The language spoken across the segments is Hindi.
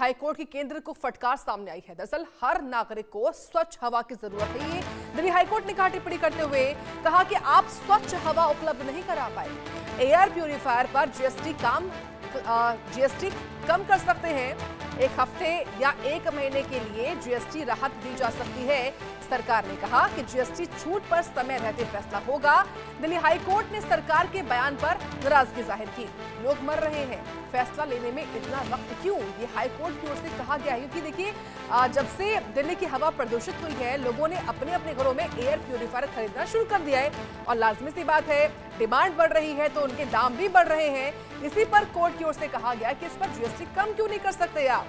हाईकोर्ट की केंद्र को फटकार सामने आई है। दरअसल हर नागरिक को स्वच्छ हवा की जरूरत है। ये दिल्ली हाईकोर्ट ने कहा टिप्पणी करते हुए कहा कि आप स्वच्छ हवा उपलब्ध नहीं करा पाए। एयर प्यूरिफायर पर जीएसटी कम कर सकते हैं। एक हफ्ते या एक महीने के लिए जीएसटी राहत दी जा सकती है। सरकार ने कहा कि जीएसटी छूट पर समय रहते फैसला होगा। दिल्ली हाईकोर्ट ने सरकार के बयान पर नाराजगी जाहिर की। लोग मर रहे हैं, फैसला लेने में इतना वक्त क्यों, ये हाईकोर्ट की ओर से कहा गया है। क्योंकि देखिए, जब से दिल्ली की हवा प्रदूषित हुई है, लोगों ने अपने अपने घरों में एयर प्यूरिफायर खरीदना शुरू कर दिया है और लाजमी सी बात है, डिमांड बढ़ रही है तो उनके दाम भी बढ़ रहे हैं। इसी पर कोर्ट की ओर से कहा गया कि इस पर जीएसटी कम क्यों नहीं कर सकते आप,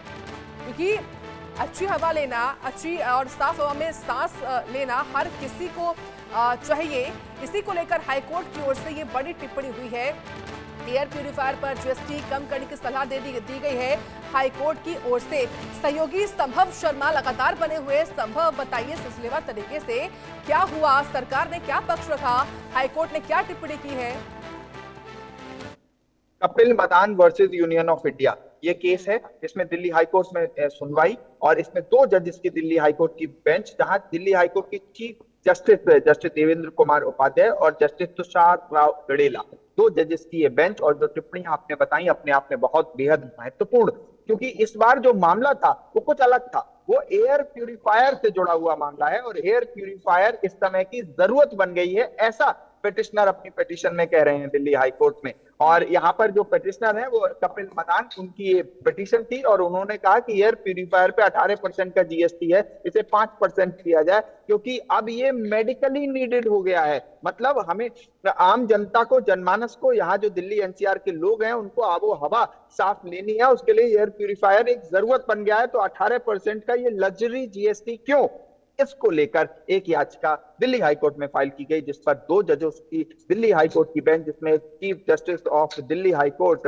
क्योंकि अच्छी हवा लेना, अच्छी और साफ हवा में सांस लेना हर किसी को चाहिए। इसी को लेकर हाईकोर्ट की ओर से ये बड़ी टिप्पणी हुई है। एयर प्यूरिफायर पर जीएसटी कम करने की सलाह दी गई है हाईकोर्ट की ओर से। सहयोगी संभव शर्मा लगातार बने हुए। संभव, बताइए सिलसिलेवार तरीके से क्या हुआ, सरकार ने क्या पक्ष रखा, हाईकोर्ट ने क्या टिप्पणी की है। Kapil Madan versus union of India ये केस है। इसमें दिल्ली हाईकोर्ट में सुनवाई और इसमें 2 जजेस की दिल्ली हाईकोर्ट की बेंच, जहां दिल्ली हाईकोर्ट की चीफ जस्टिस देवेंद्र कुमार उपाध्याय और जस्टिस तुषार राव गडेला, 2 जजेस की ये बेंच। और जो टिप्पणी आपने बताई अपने आप में बहुत बेहद महत्वपूर्ण, क्योंकि इस बार जो मामला था वो कुछ अलग था। वो एयर प्यूरिफायर से जुड़ा हुआ मामला है और एयर प्यूरिफायर इस समय की जरूरत बन गई है, ऐसा पिटिशनर अपनी पिटीशन में कह रहे हैं दिल्ली हाईकोर्ट में। और यहाँ पर जो पिटिशनर है वो कपिल मदान, उनकी ये पिटीशन थी और उन्होंने कहा कि एयर प्यूरिफायर पे 18% का जीएसटी है, इसे 5% किया जाए, क्योंकि अब ये मेडिकली नीडेड हो गया है। मतलब हमें आम जनता को, जनमानस को, यहाँ जो दिल्ली एनसीआर के लोग हैं उनको आबो हवा साफ लेनी है, उसके लिए एयर प्यूरिफायर एक जरूरत बन गया है। तो 18% का ये लग्जरी जीएसटी क्यों, इसको लेकर एक याचिका दिल्ली हाईकोर्ट में फाइल की गई, जिस पर 2 जजों की दिल्ली हाईकोर्ट की बेंच, जिसमें chief justice of Delhi high court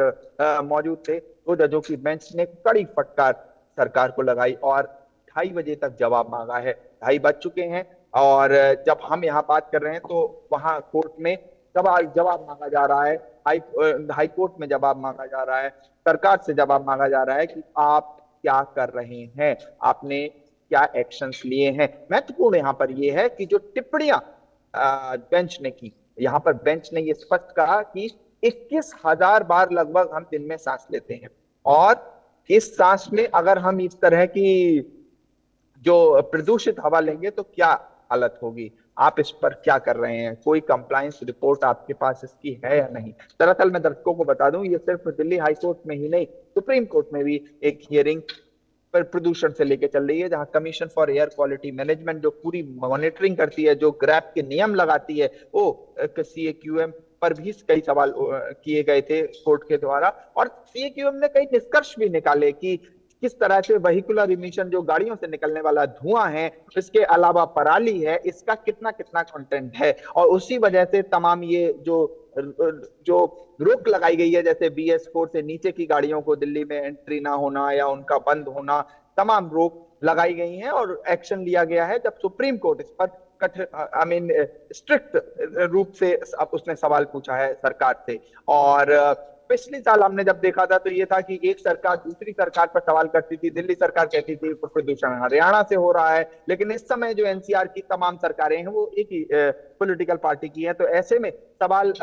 मौजूद थे, 2 जजों की बेंच ने कड़ी फटकार सरकार को लगाई और 2:30 बजे तक जवाब मांगा है। 2:30 बज चुके हैं और जब हम यहाँ बात कर रहे हैं तो वहां कोर्ट में जवाब मांगा जा रहा है। हाईकोर्ट में जवाब मांगा जा रहा है, सरकार से जवाब मांगा जा रहा है कि आप क्या कर रहे हैं, आपने क्या एक्शंस लिए हैं। महत्वपूर्ण यहाँ पर यह है कि जो टिप्पणियां बेंच ने की, यहाँ पर बेंच ने ये स्पष्ट कहा कि 21,000 बार लगभग हम दिन में सांस लेते हैं और इस सांस में अगर हम इस तरह की जो प्रदूषित हवा लेंगे तो क्या हालत होगी, आप इस पर क्या कर रहे हैं, कोई कंप्लायंस रिपोर्ट आपके पास इसकी है या नहीं। दरअसल मैं दर्शकों को बता दूं, ये सिर्फ दिल्ली हाईकोर्ट में ही नहीं, सुप्रीम कोर्ट में भी एक हियरिंग पर प्रदूषण से लेके चल रही है, जहां commission for air quality management जो पूरी मॉनिटरिंग करती है, जो ग्रैप के नियम लगाती है, वो सीएक्यूएम पर भी कई सवाल किए गए थे कोर्ट के द्वारा। और सीएक्यूएम ने कई निष्कर्ष भी निकाले कि किस तरह से वेहिकुलर इमिशन, जो गाड़ियों से निकलने वाला धुआं है, इसके अलावा पराली है, इसका कितना कितना कंटेंट है। और उसी वजह से तमाम ये जो रोक लगाई गई है, जैसे BS4 से नीचे की गाड़ियों को दिल्ली में एंट्री ना होना या उनका बंद होना, तमाम रोक लगाई गई हैं और एक्शन लिया गया है। जब सुप्रीम कोर्ट इस पर स्ट्रिक्ट रूप से अब उसने सवाल पूछा है सरकार से। और पिछले साल हमने जब देखा था तो ये था कि एक सरकार दूसरी सरकार पर सवाल करती थी, दिल्ली सरकार कहती थी प्रदूषण हरियाणा से हो रहा है, लेकिन इस समय जो एनसीआर की तमाम सरकारें हैं वो एक ही पॉलिटिकल पार्टी की है, तो ऐसे में सवाल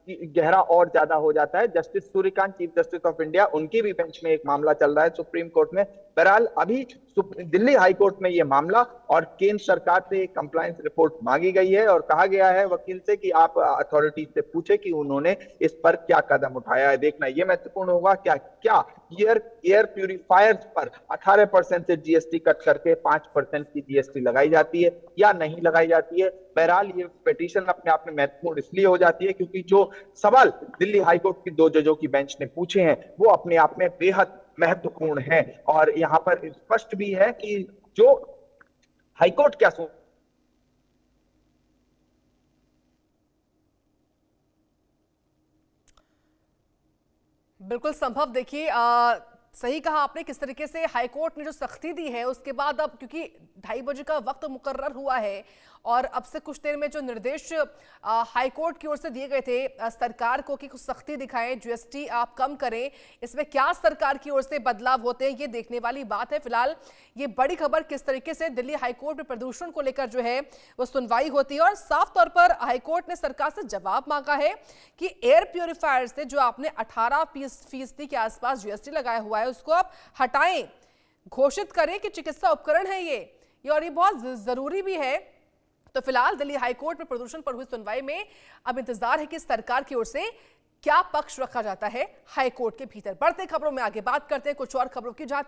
गहरा और ज्यादा हो जाता है। Justice Suryakant, chief justice of India, उनकी भी बेंच में एक मामला चल रहा है सुप्रीम कोर्ट में। बहरहाल अभी दिल्ली हाईकोर्ट में ये मामला और केंद्र सरकार से कंप्लायंस रिपोर्ट मांगी गई है और कहा गया है वकील से कि आप अथॉरिटी से पूछे कि उन्होंने इस पर क्या कदम उठाया है। देखना ये महत्वपूर्ण होगा, क्या एयर प्यूरिफायर्स पर 18% से जीएसटी कट करके 5% की जीएसटी लगाई जाती है या नहीं लगाई जाती है। बहरहाल ये पिटीशन अपने आप में महत्वपूर्ण इसलिए हो जाती है क्योंकि जो सवाल दिल्ली हाईकोर्ट की 2 जजों की बेंच ने पूछे हैं वो अपने आप में बेहद महत्वपूर्ण है। और यहाँ पर स्पष्ट भी है कि जो हाईकोर्ट क्या सोच, बिल्कुल संभव। देखिए, सही कहा आपने, किस तरीके से हाईकोर्ट ने जो सख्ती दी है उसके बाद अब क्योंकि 2:30 बजे का वक्त मुकर्रर हुआ है और अब से कुछ देर में जो निर्देश हाईकोर्ट की ओर से दिए गए थे सरकार को कि कुछ सख्ती दिखाएं, जीएसटी आप कम करें, इसमें क्या सरकार की ओर से बदलाव होते हैं ये देखने वाली बात है। फिलहाल ये बड़ी खबर किस तरीके से दिल्ली हाईकोर्ट में प्रदूषण को लेकर जो है वो सुनवाई होती है और साफ तौर पर हाईकोर्ट ने सरकार से जवाब मांगा है कि एयर प्यूरिफायर से जो आपने 18% के आसपास जीएसटी लगाया हुआ है उसको आप हटाएं, घोषित करें कि चिकित्सा उपकरण है ये और ये बहुत जरूरी भी है। तो फिलहाल दिल्ली हाईकोर्ट में प्रदूषण पर हुई सुनवाई में अब इंतजार है कि सरकार की ओर से क्या पक्ष रखा जाता है हाईकोर्ट के भीतर। बढ़ते खबरों में आगे बात करते हैं कुछ और खबरों की, जहां